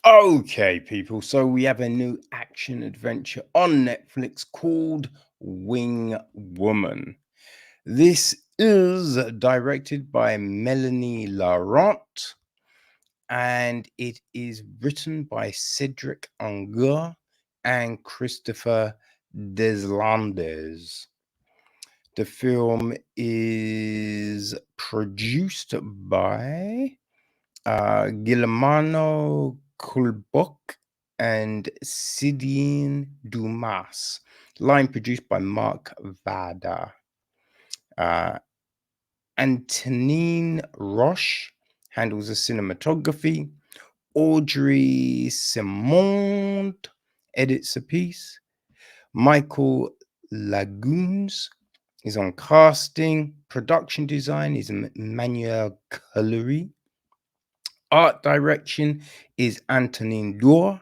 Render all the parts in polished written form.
Okay, people. So we have a new action adventure on Netflix called Wing Woman. This is directed by Mélanie Laurent and it is written by Cédric Anger and Christophe Deslandes. The film is produced by Guillermo Kulbok and Sidine Dumas. Line produced by Mark Vada. Uh, Antonine Roche handles the cinematography. Audrey Simond edits a piece. Michael Lagoons is on casting. Production design is Emmanuel Cullery. Art direction is Antonin Dor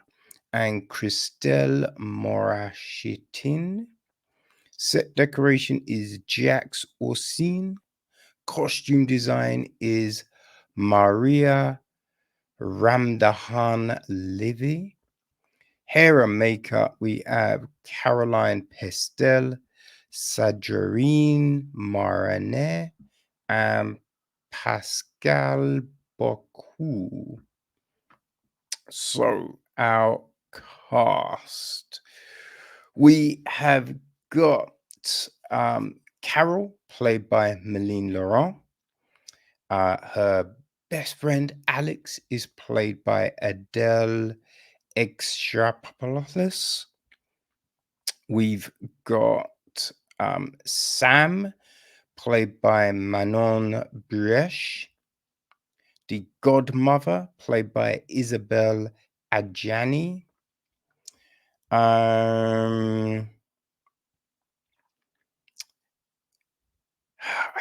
and Christelle Morachitin. Set decoration is Jax Orsine. Costume design is Maria Ramdahan Levy. Hair and makeup, we have Caroline Pestel, Sadrine Maranet, and Pascal Bocou. So, our cast. We have got Carole, played by Mélanie Laurent. Her best friend, Alex, is played by Adèle Exarchopoulos. We've got Sam, played by Manon Bresch. The godmother, played by Isabelle Adjani. I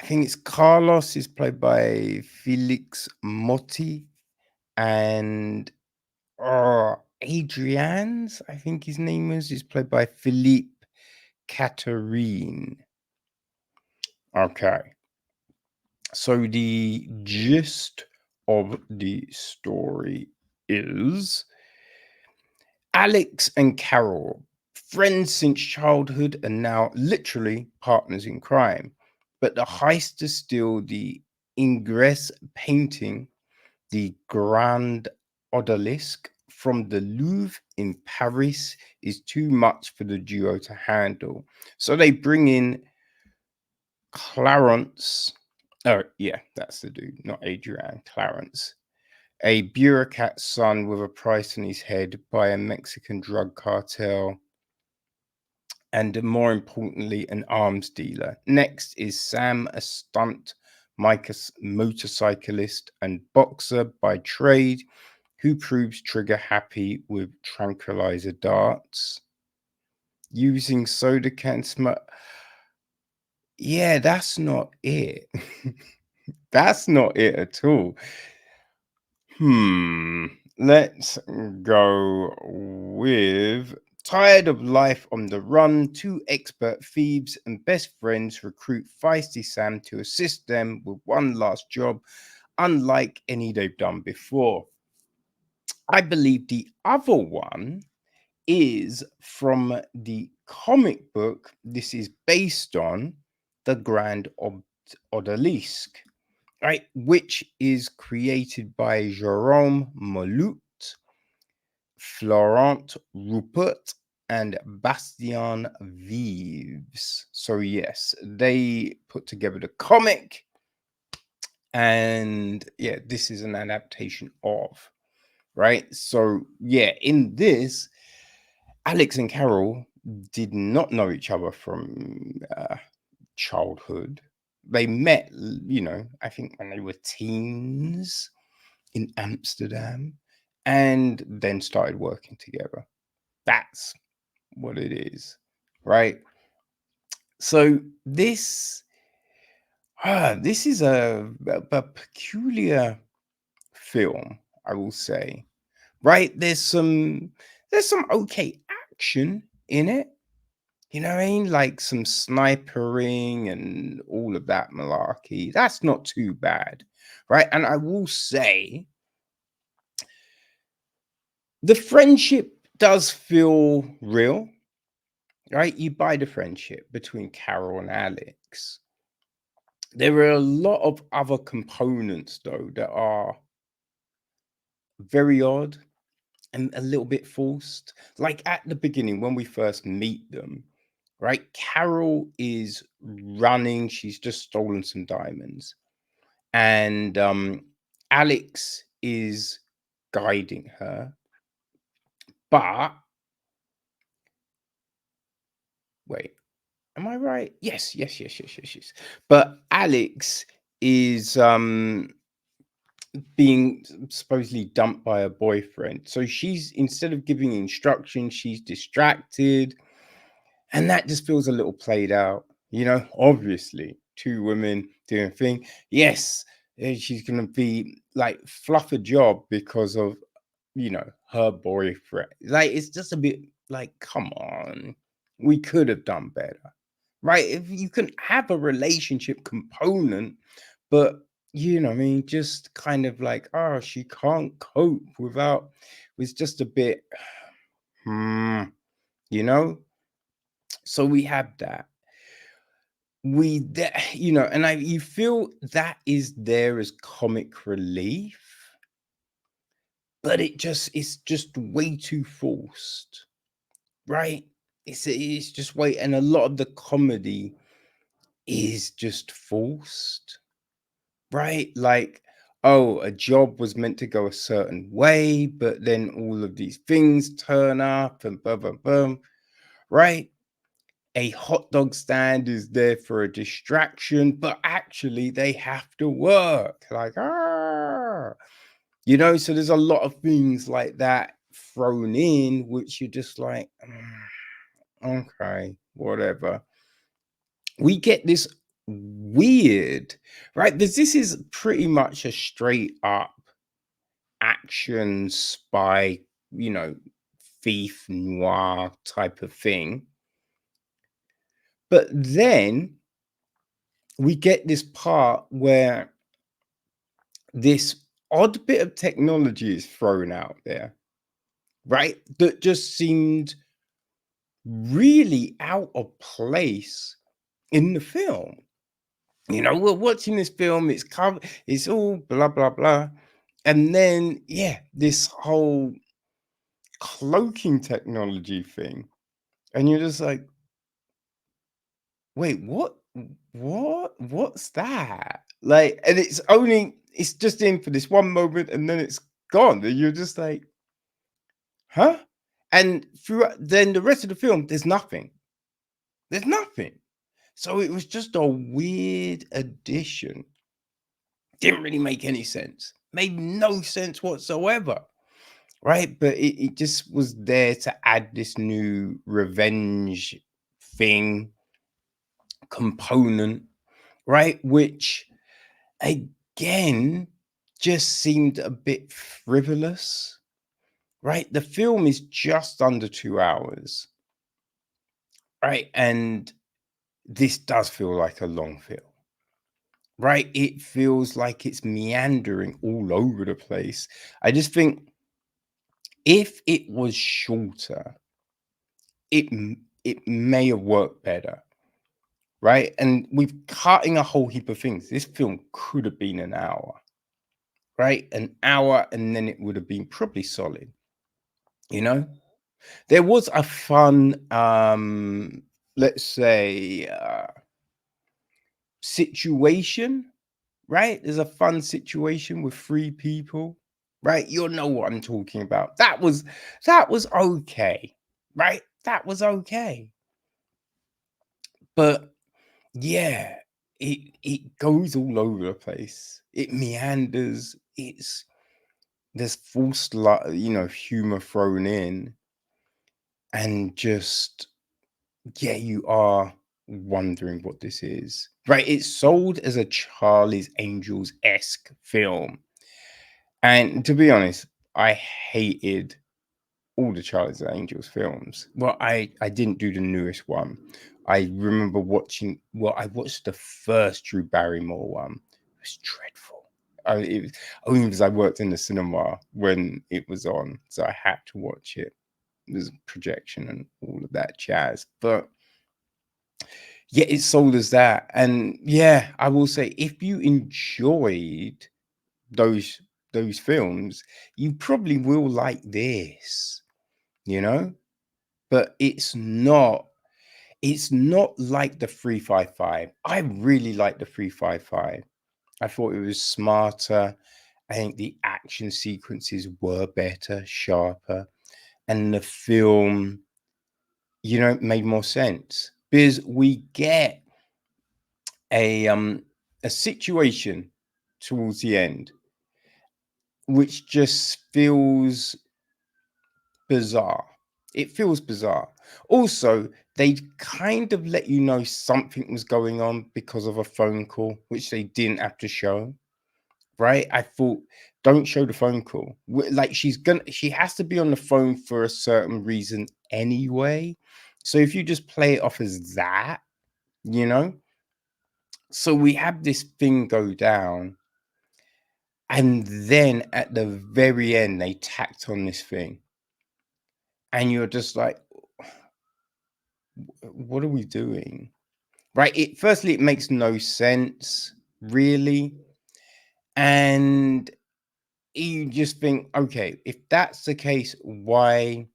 think it's Carlos is played by Felix Motti, and Adrian's, I think his name is played by Philippe Catherine. Okay. So the gist of the story is Alex and Carole, friends since childhood and now literally partners in crime. But the heist to steal the Ingress painting, the Grand Odalisque, from the Louvre in Paris is too much for the duo to handle. So they bring in Clarence. Oh, yeah, that's the dude, not Adrian. Clarence, a bureaucrat's son with a price on his head by a Mexican drug cartel, and more importantly, an arms dealer. Next is Sam, a stunt motorcyclist and boxer by trade, who proves trigger happy with tranquilizer darts. Using soda cans. Yeah, that's not it. That's not it at all. Let's go with tired of life on the run. Two expert thieves and best friends recruit feisty Sam to assist them with one last job, unlike any they've done before. I believe the other one is from the comic book this is based on, the Grand Odalisque, right, which is created by Jérôme Molout, Florent Rupert, and Bastien Vives. So yes, they put together the comic, and yeah, this is an adaptation of, right? So yeah, in this, Alex and Carole did not know each other from childhood. They met, I think when they were teens in Amsterdam, and then started working together. That's what it is, right? So this is a peculiar film, I will say. Right? There's some okay action in it. You know what I mean? Like some snipering and all of that malarkey. That's not too bad. Right? And I will say The friendship does feel real, right? You buy the friendship between Carol and Alex. There are a lot of other components, though, that are very odd and a little bit forced. Like at the beginning, when we first meet them, right? Carol is running, she's just stolen some diamonds. And Alex is guiding her. But wait, am I right? Yes. But Alex is being supposedly dumped by her boyfriend. So she's, instead of giving instructions, she's distracted. And that just feels a little played out, obviously. Two women doing a thing. Yes, she's gonna be like fluff a job because of her boyfriend. Like, it's just a bit like, come on, we could have done better, right? If you can have a relationship component, but I mean, just kind of like, oh, she can't cope without, it's just a bit, hmm, you know. So we have that. And you feel that is there as comic relief, but it's just way too forced, right? It's just way, and a lot of the comedy is just forced, right? Like, oh, a job was meant to go a certain way, but then all of these things turn up and blah blah blah, right? A hot dog stand is there for a distraction, but actually they have to work. Like, so there's a lot of things like that thrown in, which you're just like, okay, whatever. We get this weird, right? This is pretty much a straight up action spy, you know, thief noir type of thing. But then we get this part where this odd bit of technology is thrown out there, right? That just seemed really out of place in the film. We're watching this film, it's all blah blah blah. And then this whole cloaking technology thing. And you're just like, wait, what's that? Like, and it's just in for this one moment and then it's gone. And you're just like, huh? And then the rest of the film, there's nothing. There's nothing. So it was just a weird addition. Didn't really make any sense. Made no sense whatsoever. Right? But it just was there to add this new revenge thing component, right? Which again just seemed a bit frivolous, right? The film is just under 2 hours, right? And this does feel like a long film, right? It feels like it's meandering all over the place. I just think if it was shorter, it may have worked better, right? And we've cutting a whole heap of things. This film could have been an hour, right? An hour, and then it would have been probably solid. There was a fun, let's say, situation, right? There's a fun situation with 3 people, right? You'll know what I'm talking about. That was okay, right? That was okay. But yeah, it goes all over the place. It meanders. There's forced, humor thrown in, and just you are wondering what this is. Right? It's sold as a Charlie's Angels-esque film. And to be honest, I hated all the Charlie's Angels films. Well, I didn't do the newest one. I remember I watched the first Drew Barrymore one. It was dreadful. Only because I worked in the cinema when it was on, so I had to watch it. There's projection and all of that jazz, but yeah, it's sold as that. And yeah, I will say, if you enjoyed those films, you probably will like this, you know. But it's not like the 355. I really like the 355. I thought it was smarter. I think the action sequences were better, sharper, and the film, made more sense, because we get a situation towards the end which just feels bizarre. It feels bizarre. Also, they kind of let you know something was going on because of a phone call, which they didn't have to show. Right? I thought, don't show the phone call. Like, she has to be on the phone for a certain reason anyway. So if you just play it off as that, you know. So we have this thing go down, and then at the very end, they tacked on this thing, and you're just like, what are we doing? Right? Firstly, it makes no sense, really. And you just think, okay, if that's the case, why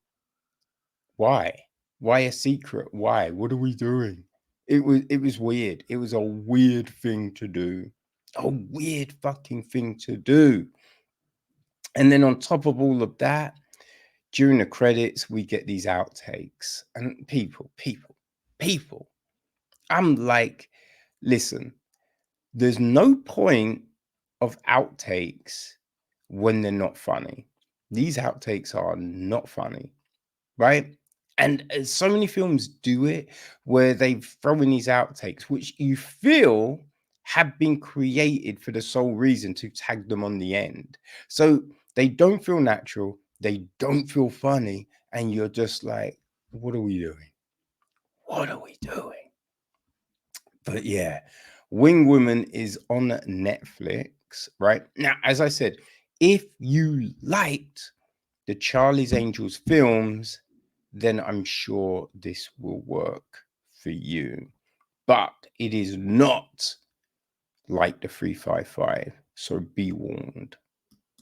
a secret? Why? What are we doing? It was weird. It was a weird thing to do. A weird fucking thing to do. And then on top of all of that, during the credits, we get these outtakes. And people, I'm like, listen, there's no point of outtakes when they're not funny. These outtakes are not funny, right? And so many films do it, where they throw in these outtakes, which you feel have been created for the sole reason to tag them on the end. So they don't feel natural, they don't feel funny, and you're just like, what are we doing? What are we doing? But yeah, Wingwomen is on Netflix, right? Now, as I said, if you liked the Charlie's Angels films, then I'm sure this will work for you. But it is not like the 355, so be warned.